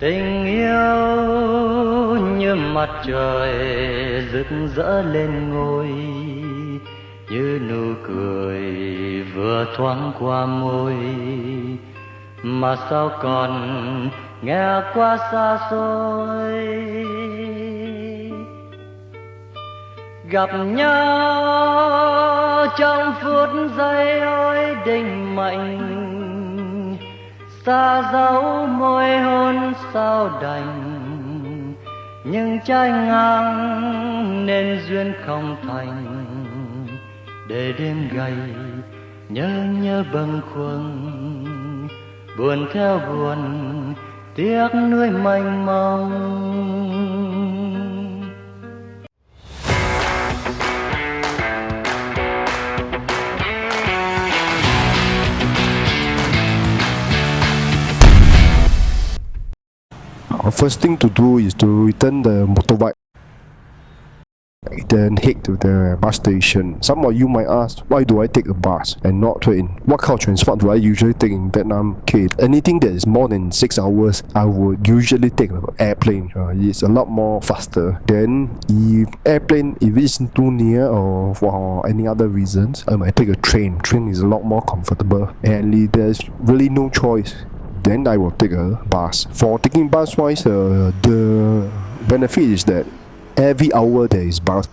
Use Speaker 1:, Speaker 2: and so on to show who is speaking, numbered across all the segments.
Speaker 1: Tình yêu như mặt trời rực rỡ lên ngôi, như nụ cười vừa thoáng qua môi, mà sao còn nghe qua xa xôi. Gặp nhau trong phút giây ôi định mệnh, xa dấu môi hôn sao đành, nhưng trái ngang nên duyên không thành. Để đêm gay nhớ bâng khuâng, buồn theo buồn tiếc nuối mênh mông.
Speaker 2: Our first thing to do is to return the motorbike, then head to the bus station. Some of you might ask, why do I take a bus and not train? What kind of transport do I usually take in Vietnam? Okay, anything that is more than 6 hours, I would usually take an airplane. It's a lot more faster. Then if it's too near or for any other reasons, I might take a train. Train is a lot more comfortable, and if there's really no choice, then I will take a bus. For taking bus wise, the benefit is that every hour there is bus,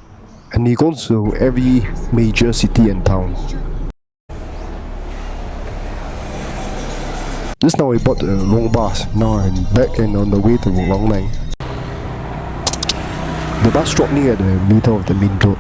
Speaker 2: and it goes to every major city and town. Just now I bought the wrong bus. Now I'm back and on the way to Quang Ngai. The bus stopped near the middle of the main road.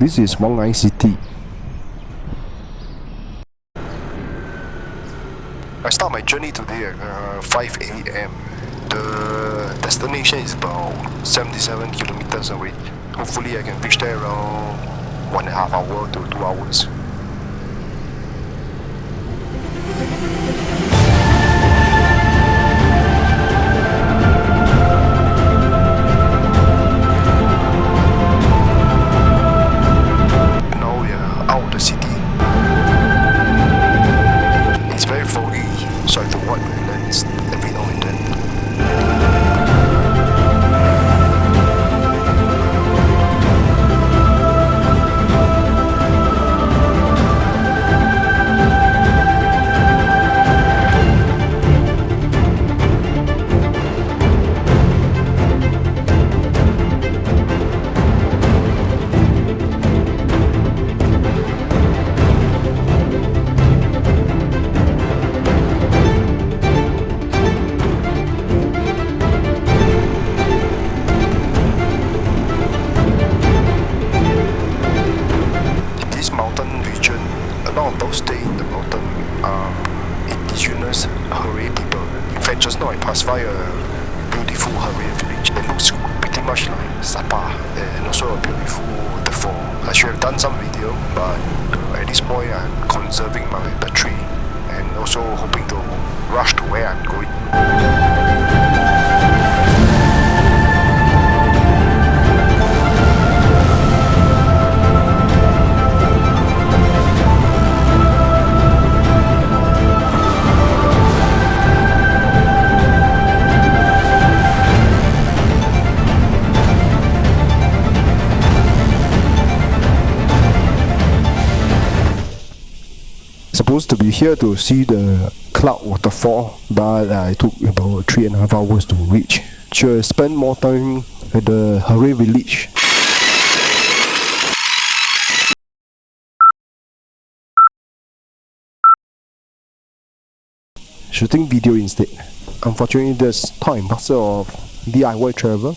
Speaker 2: This is Quang Ngai City. I start my journey today at 5 a.m. The destination is about 77 kilometers away. Hopefully I can reach there around 1.5 hours to 2 hours. So I have to wipe my lens every now and then. Just now I passed by a beautiful Hurry village. It looks pretty much like Sapa, and also a beautiful waterfall. I should have done some video, but at this point I'm conserving my battery and also hoping to rush to where I'm going. Supposed to be here to see the cloud waterfall, but I took about 3.5 hours to reach. Should I spend more time at the Hurry village? Shooting video instead. Unfortunately, there's time parcel of DIY travel.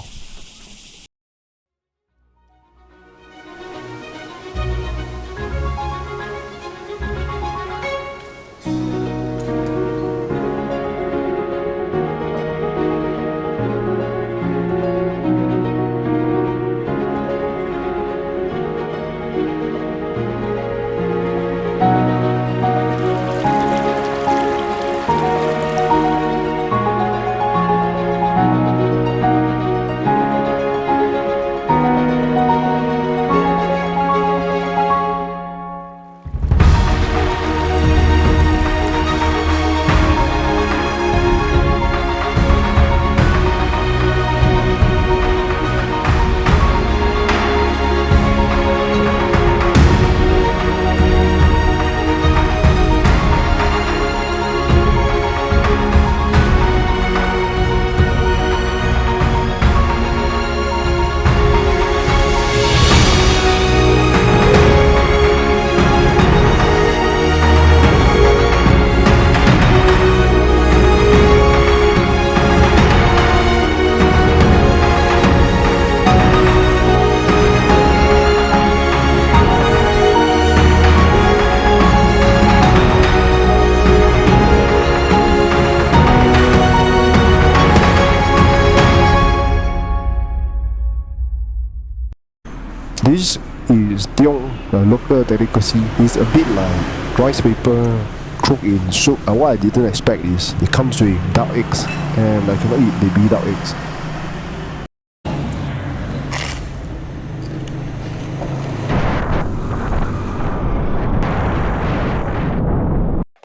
Speaker 2: This is Tiong, a local delicacy. It's a bit like rice paper cooked in soup. What I didn't expect is it comes with duck eggs, and I cannot eat baby duck eggs.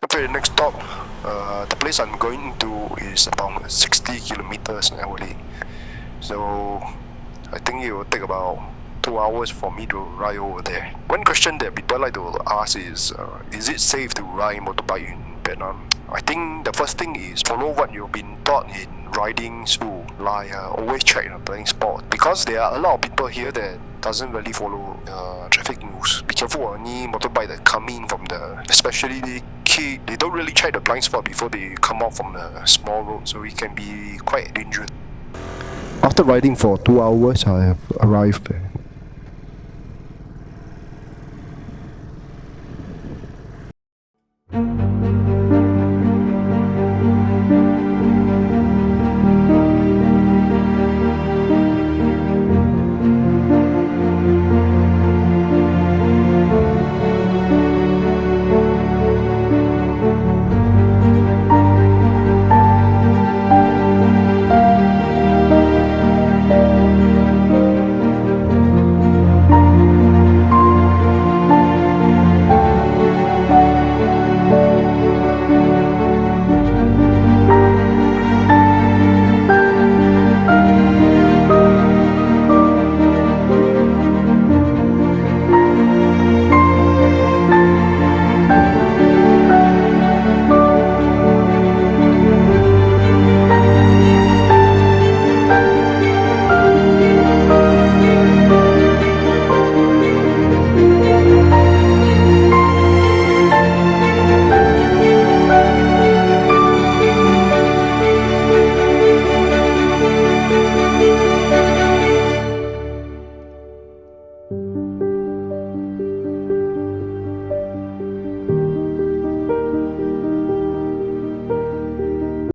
Speaker 2: Okay, next stop. The place I'm going to is about 60 kilometers away. So I think it will take about 2 hours for me to ride over there. One question that people like to ask is it safe to ride motorbike in Vietnam? I think the first thing is follow what you've been taught in riding school, like always check the blind spot, because there are a lot of people here that doesn't really follow traffic rules. Be careful of any motorbike that come in from especially the kid, they don't really check the blind spot before they come out from the small road, so it can be quite dangerous. After riding for 2 hours, I have arrived there.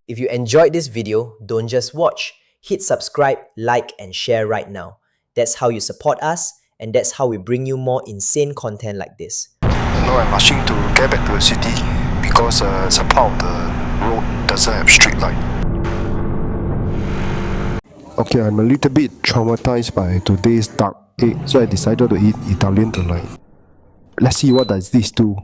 Speaker 3: If you enjoyed this video, don't just watch. Hit subscribe, like, and share right now. That's how you support us, and that's how we bring you more insane content like this.
Speaker 2: Now I'm rushing to get back to the city because some part of the road doesn't have street light. Okay, I'm a little bit traumatized by today's duck egg, so I decided to eat Italian tonight. Let's see what does this do.